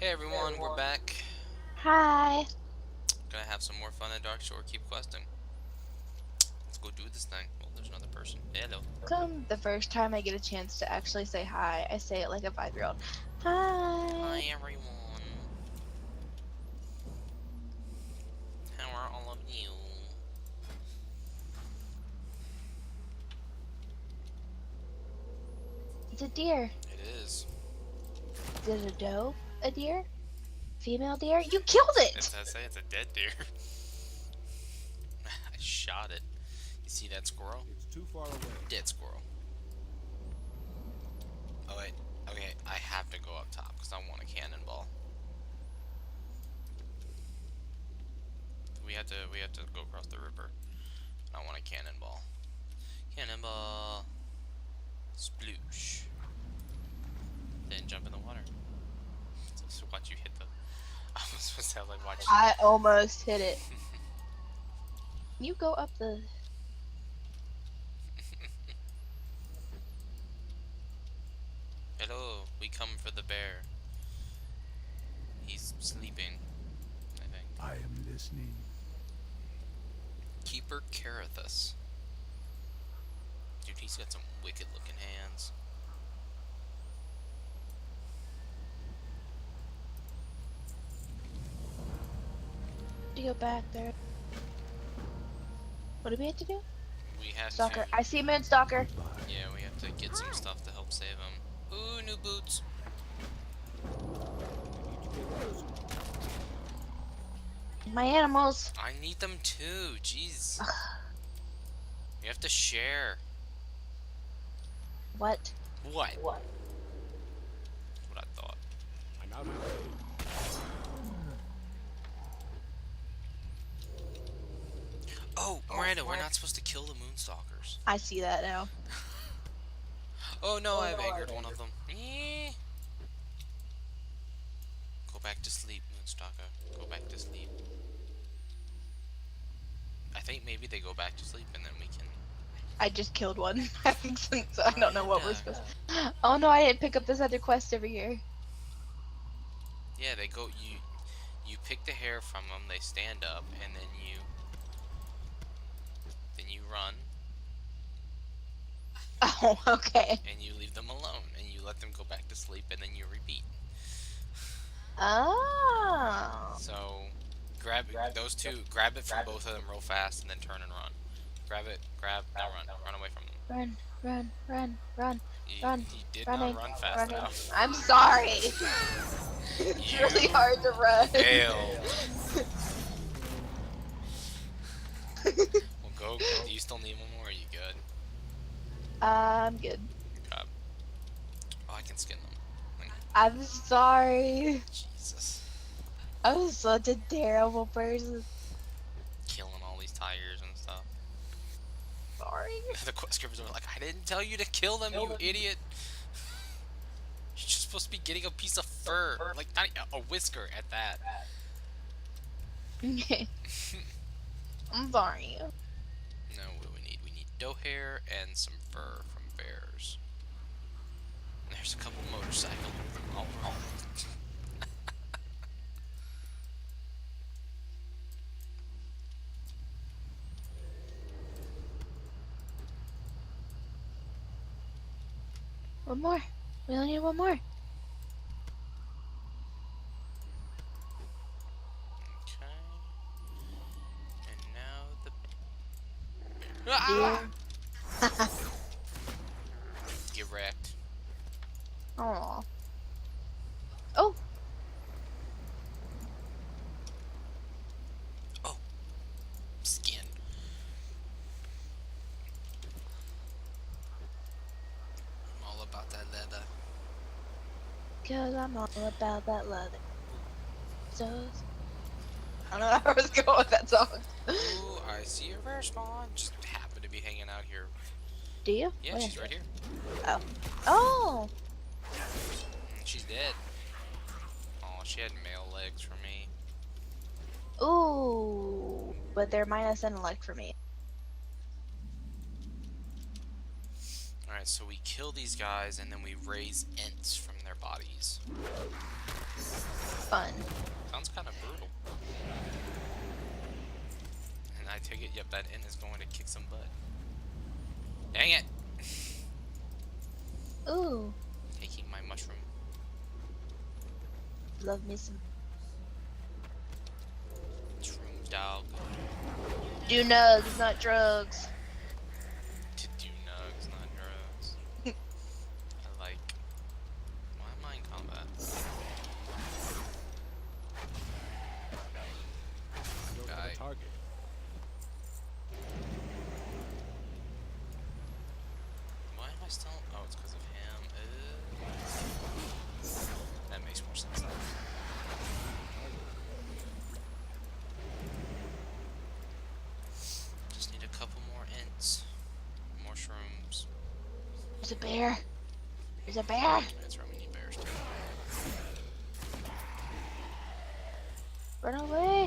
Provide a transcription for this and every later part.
Hey everyone, we're back. Hi. Gonna have some more fun at Dark Shore. Keep questing. Let's go do this thing. Oh, there's another person. Hello. Come the first time I get a chance to actually say hi, I say it like a 5-year-old. Hi Hi. everyone. How are all of you? It's a deer. It is. Is it a doe? A deer? Female deer? You killed it! I say it's a dead deer. I shot it. You see that squirrel? It's too far away. Dead squirrel. Oh wait. Okay, I have to go up top because I want a cannonball. We have to go across the river. I want a cannonball. Cannonball. Sploosh. Then jump in the water. So watch you hit the. I was supposed to have like watch. I almost hit it. You go up the... Hello, we come for the bear. He's sleeping, I think. I am listening. Keeper Carathus. Dude, he's got some wicked looking hands. To go back there. What do we have to do? We have Stalker. to. I see Moonstalker. Goodbye. Yeah, we have to get some stuff to help save him. Ooh, new boots. I need to get those. My animals. I need them too. Jeez. We have to share. What? What? What I thought. I'm out of range. Oh, Miranda, we're not supposed to kill the Moonstalkers. I see that now. Oh no, I've angered one of them. Go back to sleep, Moonstalker. Go back to sleep. I think maybe they go back to sleep and then we can... I just killed one. I think so I don't know what we're Miranda. supposed to... Oh no, I didn't pick up this other quest over here. Yeah, they go. You pick the hair from them. They stand up, and then you run, Oh, okay. and you leave them alone, and you let them go back to sleep, and then you repeat. Oh. So, grab those two. Grab it from both of them real fast, and then turn and run. Grab it. Now run away from them. Run. You did Running. not run fast Running. enough. I'm sorry. It's You really hard to run. failed. Well, go. Do you still need one more? Or are you good? I'm good. God. Oh, I can skin them. I'm sorry. Jesus. I'm such a terrible person. Killing all these tigers and stuff. Sorry. The quest givers are like, I didn't tell you to kill them, you idiot. You're just supposed to be getting a piece of fur. Like, not a whisker at that. Okay. I'm sorry. No, what do we need? We need doe hair and some fur from bears. And there's a couple motorcycles. Oh. One more. We only need one more. Okay. And now the... Ah! Get wrecked. Aw. Oh. Oh. Skin. I'm all about that leather. Cause I'm all about that leather. So... I don't know how I was going with that song. Ooh, I see a rare spawn. Just happen to be hanging out here. Do you? Yeah, Where? she's right here. Oh. Oh! She's dead. Oh, she had male legs for me. Ooh. But they're minus intellect for me. Alright, so we kill these guys and then we raise ents from their bodies. fun. Sounds kind of brutal. And I take it, yep, that inn is going to kick some butt. Dang it! Ooh, Taking my mushroom. love me some. Shroom dog. Do nugs, not drugs. To do nugs, not drugs. I like... Why am I in combat? I don't have Guy. a target. Why am I still... Oh, it's because of him. That makes more sense now. Just need a couple more ints. More shrooms. There's a bear. There's a bear. That's right, we need bears too. Run away. I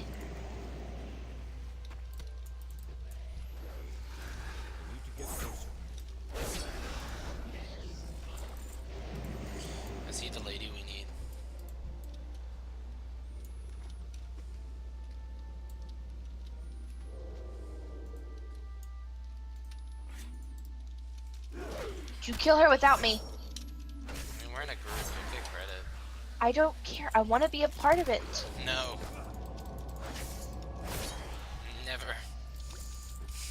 need to get closer. Is he the lady we need? Did you kill her without me? I mean, we're in a group, you'll get credit. I don't care. I want to be a part of it. No. Never.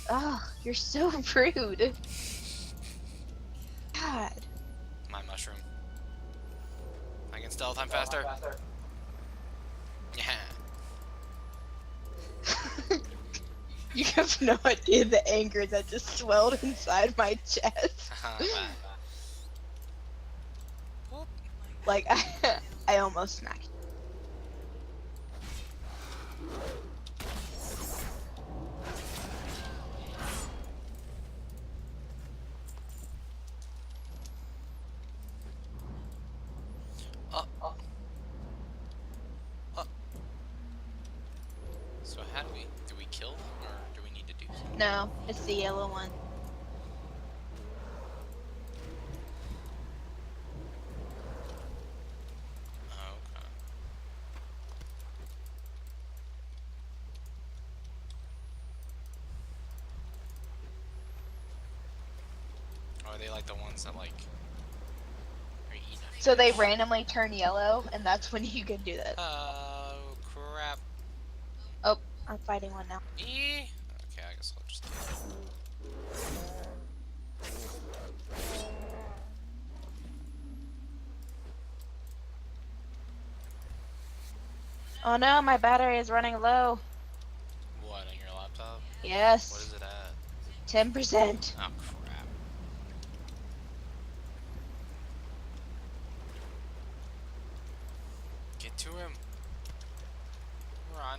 Oh, you're so rude. God. My mushroom. I can stealth, I'm faster. Yeah. You have no idea the anger that just swelled inside my chest. Whoop. Like, I almost smacked. So how do we kill them, or do we need to do something? No, it's the yellow one. Oh, okay. Or are they like the ones that like are eating? So they randomly turn yellow, and that's when you can do that. Oh crap. Oh, I'm fighting one now. Okay, I guess I'll just kill it. Oh no, my battery is running low. What, on your laptop? What Yes, is it at? 10%. Oh crap. Get to him. Run.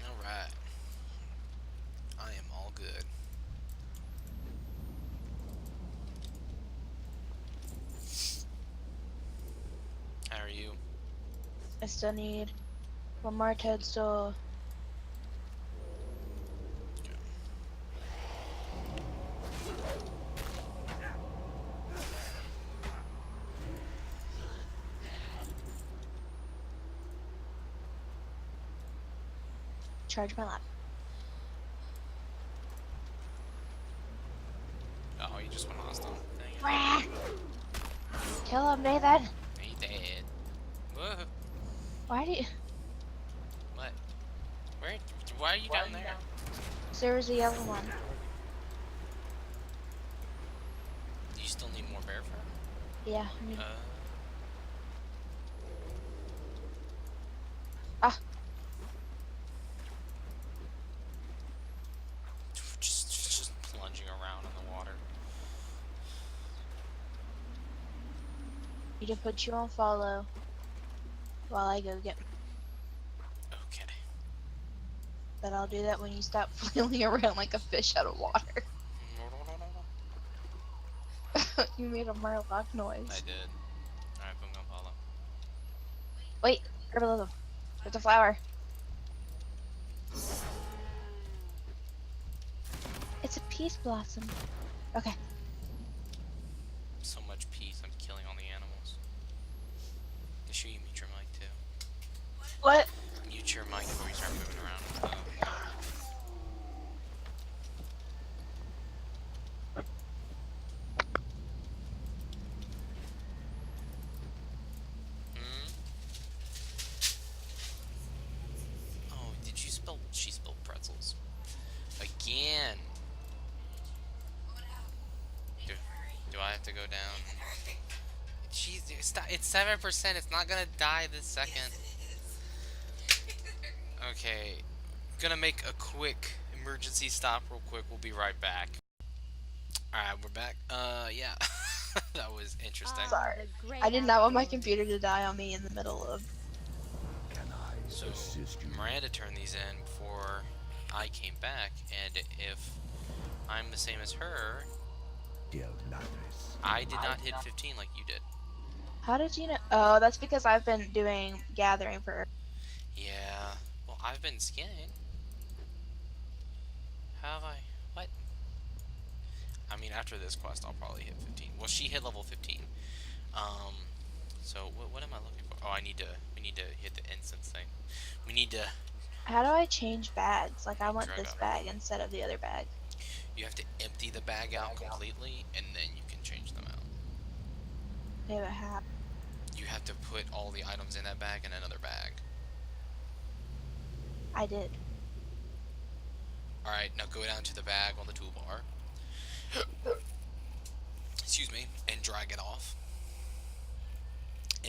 Alright. I am all good. How are you? I still need one more toadstool. Charge my lap. Oh, you just went hostile. Dang it. Rah! Kill him, Nathan. He dead. Whoa. Why do you? What? Where? Why are you down there? There was a yellow one. Do you still need more bear fur? Yeah. I need... Just plunging around in the water. Need to put you on follow while I go get. Okay. But I'll do that when you stop flailing around like a fish out of water. You made a Murloc noise. I did. Alright, boom, go follow. Wait, Herbalism. There's a flower. It's a peace blossom. Okay. So much peace, I'm killing all the animals. Make sure you mute your mic too. What? Mute your mic before you start moving around. Hmm? Oh, did you spill? She spilled pretzels. Again! Do I have to go down? Jeez, it's 7%. It's not gonna die this second. Okay, gonna make a quick emergency stop real quick. We'll be right back. Alright, we're back. Yeah. That was interesting. Sorry. I did not want my computer to die on me in the middle of. Can I So, assist you? Miranda turned these in before I came back, and if I'm the same as her, Del Ladres. I did not hit 15 like you did. How did you know? Oh, that's because I've been doing gathering for. Yeah. Well, I've been scanning. Have I? What? I mean, after this quest, I'll probably hit 15. Well, she hit level 15. So what am I looking for? Oh, we need to hit the instance thing. We need to, How do I change bags? Like, I want Drag this up. bag instead of the other bag. you have to empty the bag out completely, and then you can change them out. Yeah, but how? You have to put all the items in that bag in another bag. I did. Alright, now go down to the bag on the toolbar. Excuse me, and drag it off.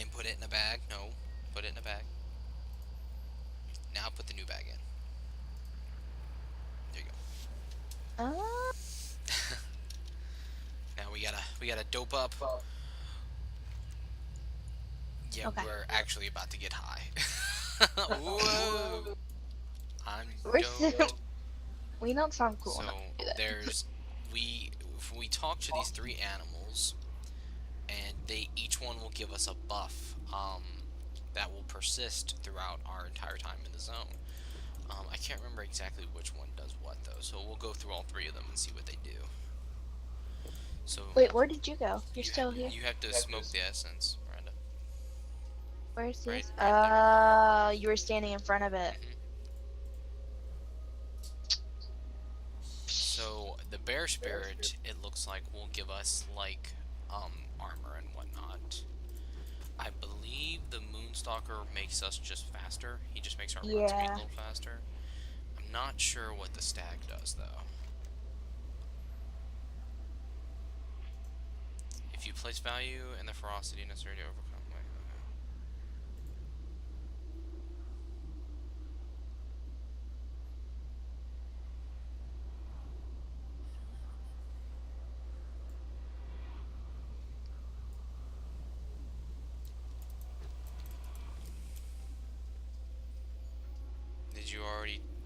And put it in a bag. No, put it in a bag. Now put the new bag in. There you go. Now we gotta dope up. Yeah, Okay. we're actually about to get high. Whoa! I'm We're dope. we don't sound cool So enough to do that. there's if we talk to these 3 animals, and each one will give us a buff that will persist throughout our entire time in the zone. I can't remember exactly which one does what though, so we'll go through all 3 of them and see what they do. So Wait, where did you go? You're you still here? You have to smoke the essence, Miranda. Where's Right, this? right You were standing in front of it. So the bear spirit, it looks like, will give us like armor and whatnot. I believe the Moonstalker makes us just faster. He just makes our run speed a little faster. I'm not sure what the stag does though. If you place value in the ferocity necessary to overcome.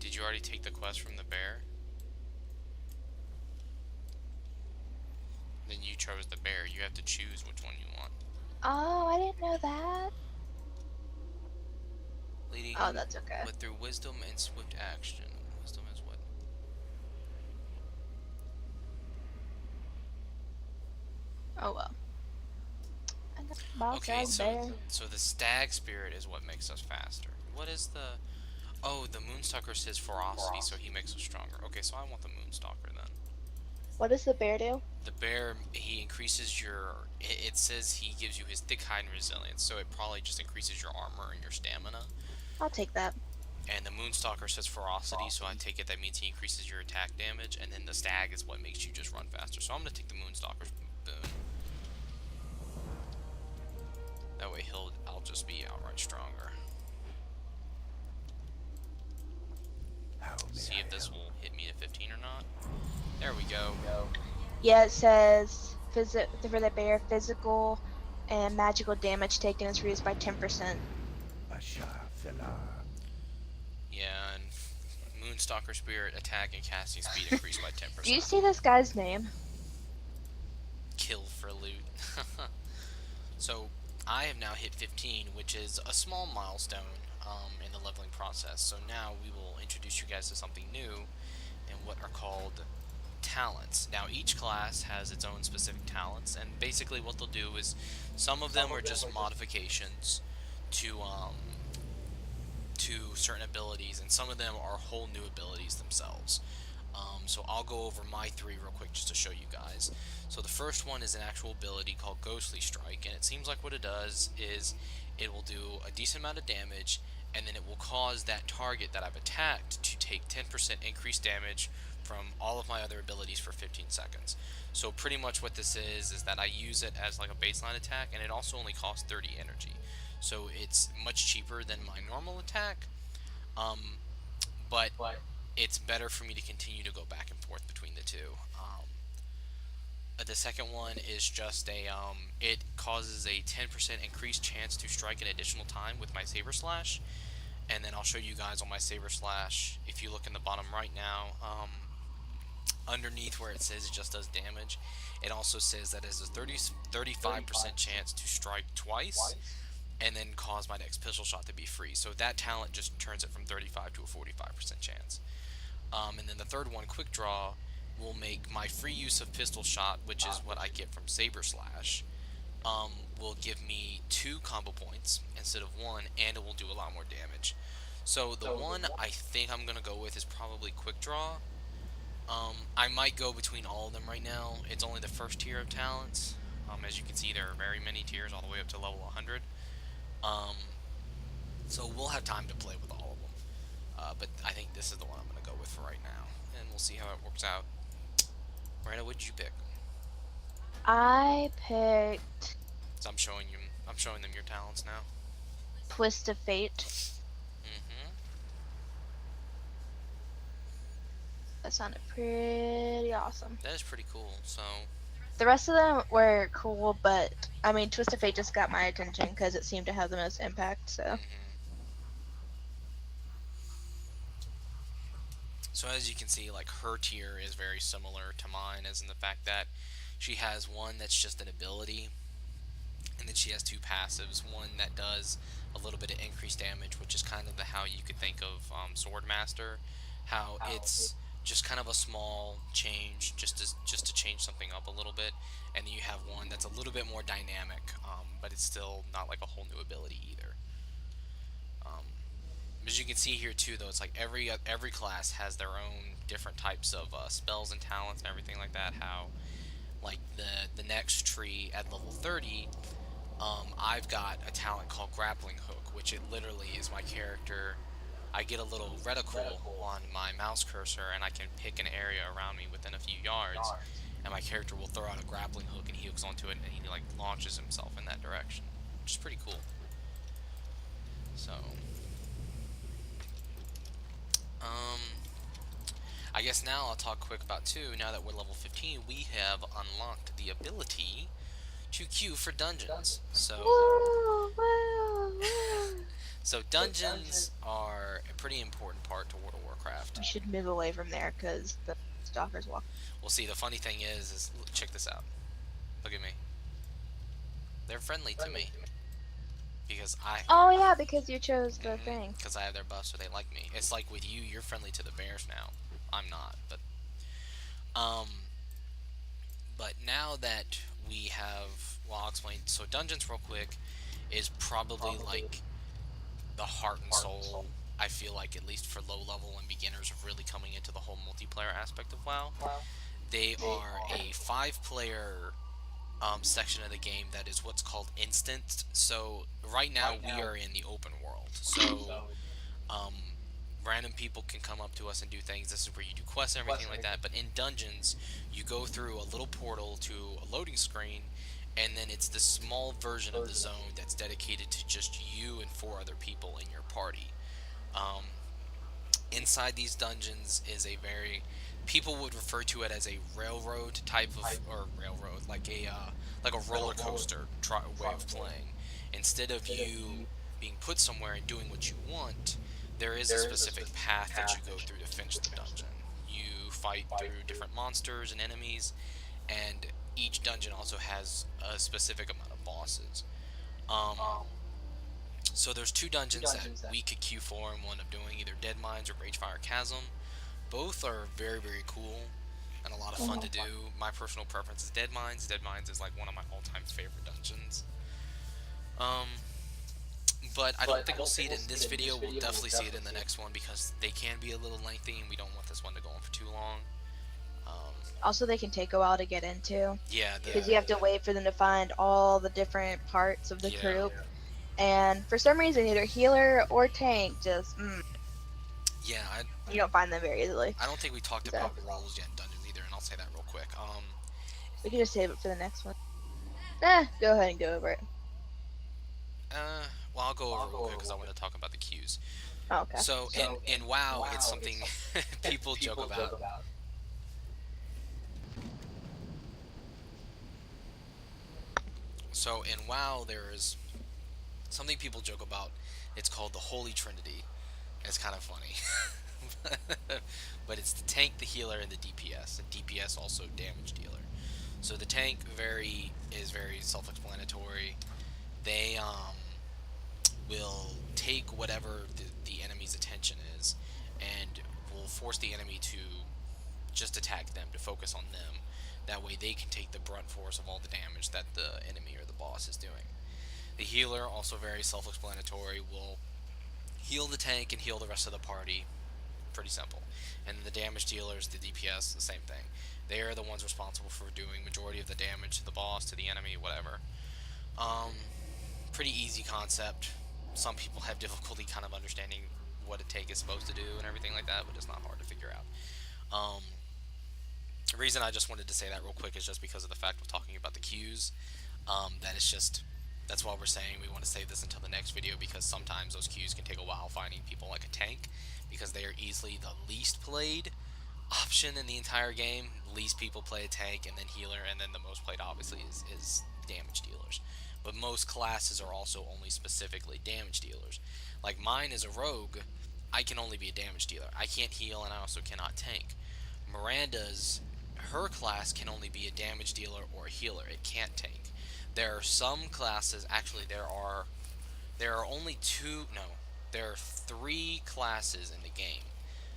Did you already take the quest from the bear? Then you chose the bear. You have to choose which one you want. Oh, I didn't know that. Leading Oh, that's okay. with through wisdom and swift action. Wisdom is what? Oh well. I got the boss Okay, out there. so the stag spirit is what makes us faster. What is the... Oh, the Moonstalker says ferocity, so he makes us stronger. Okay, so I want the Moonstalker then. What does the bear do? The bear, he increases your... It says he gives you his thick hide and resilience, so it probably just increases your armor and your stamina. I'll take that. And the Moonstalker says ferocity, so I take it that means he increases your attack damage, and then the stag is what makes you just run faster. So I'm going to take the Moonstalker's boon. That way I'll just be outright stronger. See if this will hit me to 15 or not. There we go. Yeah, it says for the bear, physical and magical damage taken is reduced by 10%. Yeah, and Moonstalker Spirit attack and casting speed increased by 10%. Do you see this guy's name? kill for loot. So I have now hit 15, which is a small milestone in the leveling process. So now we will introduce you guys to something new and what are called talents. Now each class has its own specific talents, and basically what they'll do is some of them are just modifications to certain abilities, and some of them are whole new abilities themselves. So I'll go over my three real quick just to show you guys. So the first one is an actual ability called Ghostly Strike, and it seems like what it does is it will do a decent amount of damage, and then it will cause that target that I've attacked to take 10% increased damage from all of my other abilities for 15 seconds. So pretty much what this is that I use it as like a baseline attack, and it also only costs 30 energy. So it's much cheaper than my normal attack, but it's better for me to continue to go back and forth between the two. The second one is just it causes a 10% increased chance to strike an additional time with my Saber Slash, and then I'll show you guys on my Saber Slash. If you look in the bottom right now, underneath where it says it just does damage, it also says that it has a 35% chance to strike twice, and then cause my next pistol shot to be free. So that talent just turns it from 35 to a 45% chance. And then the third one, Quick Draw, will make my free use of pistol shot, which is what I get from Saber Slash, will give me 2 combo points instead of 1, and it will do a lot more damage. So the one I think I'm going to go with is probably Quick Draw. I might go between all of them right now. It's only the first tier of talents. As you can see, there are very many tiers all the way up to level 100. So we'll have time to play with all of them. But I think this is the one I'm going to go with for right now, and we'll see how it works out. Miranda, what did you pick? I picked So I'm showing them your talents now. Twist of Fate. Mm-hmm. That sounded pretty awesome. That is pretty cool. So The rest of them were cool, but I mean, Twist of Fate just got my attention because it seemed to have the most impact. So. So as you can see, like, her tier is very similar to mine, as in the fact that she has one that's just an ability, and then she has 2 passives. One that does a little bit of increased damage, which is kind of how you could think of Swordmaster, how it's just kind of a small change, just to change something up a little bit. And then you have one that's a little bit more dynamic, but it's still not like a whole new ability either. As you can see here too, though, it's like every class has their own different types of spells and talents and everything like that. How, like, the next tree at level 30, I've got a talent called Grappling Hook, which it literally is my character. I get a little reticle on my mouse cursor, and I can pick an area around me within a few yards, and my character will throw out a grappling hook, and he hooks onto it, and he like launches himself in that direction, which is pretty cool. So. I guess now I'll talk quick about 2. Now that we're level 15, we have unlocked the ability to queue for dungeons. So, so dungeons are a pretty important part to World of Warcraft. You should move away from there because the stalkers walk. Well, see, the funny thing is check this out. Look at me. They're friendly to me. Because Oh yeah, because you chose the thing. Because I have their buff, so they like me. It's like with you, you're friendly to the bears now. I'm not, but now that we have, well, I'll explain. So dungeons, real quick, is probably like the heart and soul. I feel like, at least for low level and beginners, of really coming into the whole multiplayer aspect of WoW. They are a 5-player section of the game that is what's called instanced. So right now we are in the open world. So random people can come up to us and do things. This is where you do quests and everything like that. But in dungeons, you go through a little portal to a loading screen, and then it's the small version of the zone that's dedicated to just you and 4 other people in your party. Inside these dungeons is a very, people would refer to it as a railroad type of, or railroad, like a roller coaster way of playing. Instead of you being put somewhere and doing what you want, there is a specific path that you go through to finish the dungeon. You fight through different monsters and enemies, and each dungeon also has a specific amount of bosses. Um, so there's two dungeons that we could queue for and wind up doing, either Dead Mines or Ragefire Chasm. Both are very, very cool and a lot of fun to do. My personal preference is Dead Mines. Dead Mines is like one of my all-time favorite dungeons. Um, but I don't think we'll see it in this video. We'll definitely see it in the next one because they can be a little lengthy and we don't want this one to go on for too long. Also, they can take a while to get into Yeah, because you have to wait for them to find all the different parts of the group. And for some reason, either healer or tank just yeah, you don't find them very easily. I don't think we talked So. about roles yet in dungeons either, and I'll say that real quick. We can just save it for the next one. Go ahead and go over it. Well, I'll go over it real quick because I want to talk about the queues. Oh, okay. So in WoW, it's something people joke about. So in WoW, there is something people joke about. It's called the Holy Trinity. It's kind of funny. But it's the tank, the healer, and the DPS. And DPS also damage dealer. So the tank is very self-explanatory. They will take whatever the enemy's attention is and will force the enemy to just attack them, to focus on them. That way they can take the brunt force of all the damage that the enemy or the boss is doing. The healer, also very self-explanatory, will heal the tank and heal the rest of the party. Pretty simple. And the damage dealers, the DPS, the same thing. They are the ones responsible for doing majority of the damage to the boss, to the enemy, whatever. Pretty easy concept. Some people have difficulty kind of understanding what a tank is supposed to do and everything like that, but it's not hard to figure out. The reason I just wanted to say that real quick is just because of the fact of talking about the queues. That's why we're saying we want to save this until the next video, because sometimes those queues can take a while finding people like a tank, because they are easily the least played option in the entire game. Least people play a tank, and then healer, and then the most played obviously is damage dealers. But most classes are also only specifically damage dealers. Like mine is a rogue, I can only be a damage dealer. I can't heal, and I also cannot tank. Her class can only be a damage dealer or a healer. It can't tank. There are some classes, actually there are only there are 3 classes in the game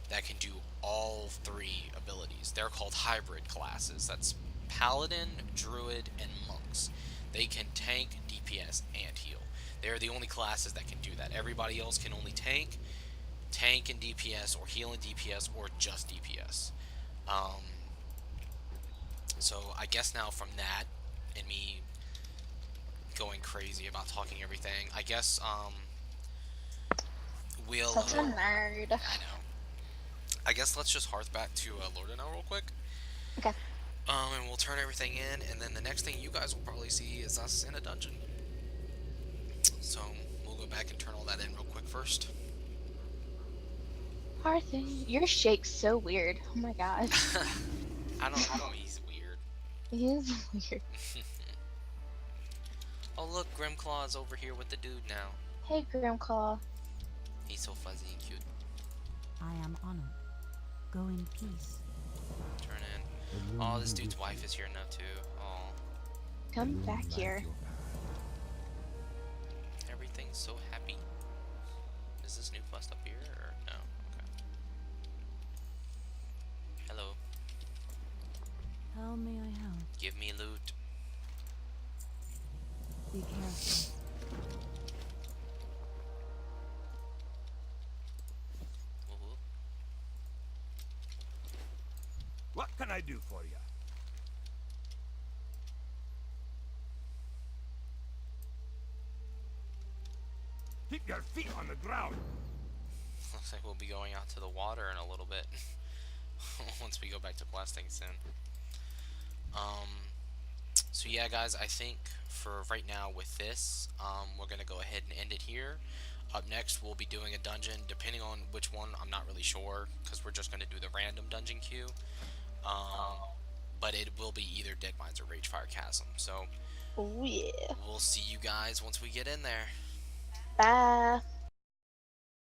that can do all 3 abilities. They're called hybrid classes. That's Paladin, Druid, and Monks. They can tank, DPS, and heal. They're the only classes that can do that. Everybody else can only tank and DPS, or heal and DPS, or just DPS. So I guess now from that, and me going crazy about talking everything, I guess we'll Such a nerd. I know. I guess let's just hearth back to Lorda now real quick. Okay. And we'll turn everything in, and then the next thing you guys will probably see is us in a dungeon. So we'll go back and turn all that in real quick first. Arthur, your shake's so weird. Oh my god. I don't know, he's weird. He is weird. Oh look, Grimclaw's over here with the dude now. Hey, Grimclaw. He's so fuzzy and cute. I am honored. Go in peace. Turn in. Oh, this dude's wife is here now too. Oh, Come back here. everything's so happy. Is this new quest up here or no? Okay. Hello. How may I help? Give me loot. Be careful. Woohoo. What can I do for you? Keep your feet on the ground. Looks like we'll be going out to the water in a little bit. Once we go back to questing soon. So yeah, guys, I think for right now with this, we're gonna go ahead and end it here. Up next, we'll be doing a dungeon, depending on which one, I'm not really sure, because we're just gonna do the random dungeon queue. But it will be either Dead Mines or Ragefire Chasm. So Oh yeah. we'll see you guys once we get in there. Bye.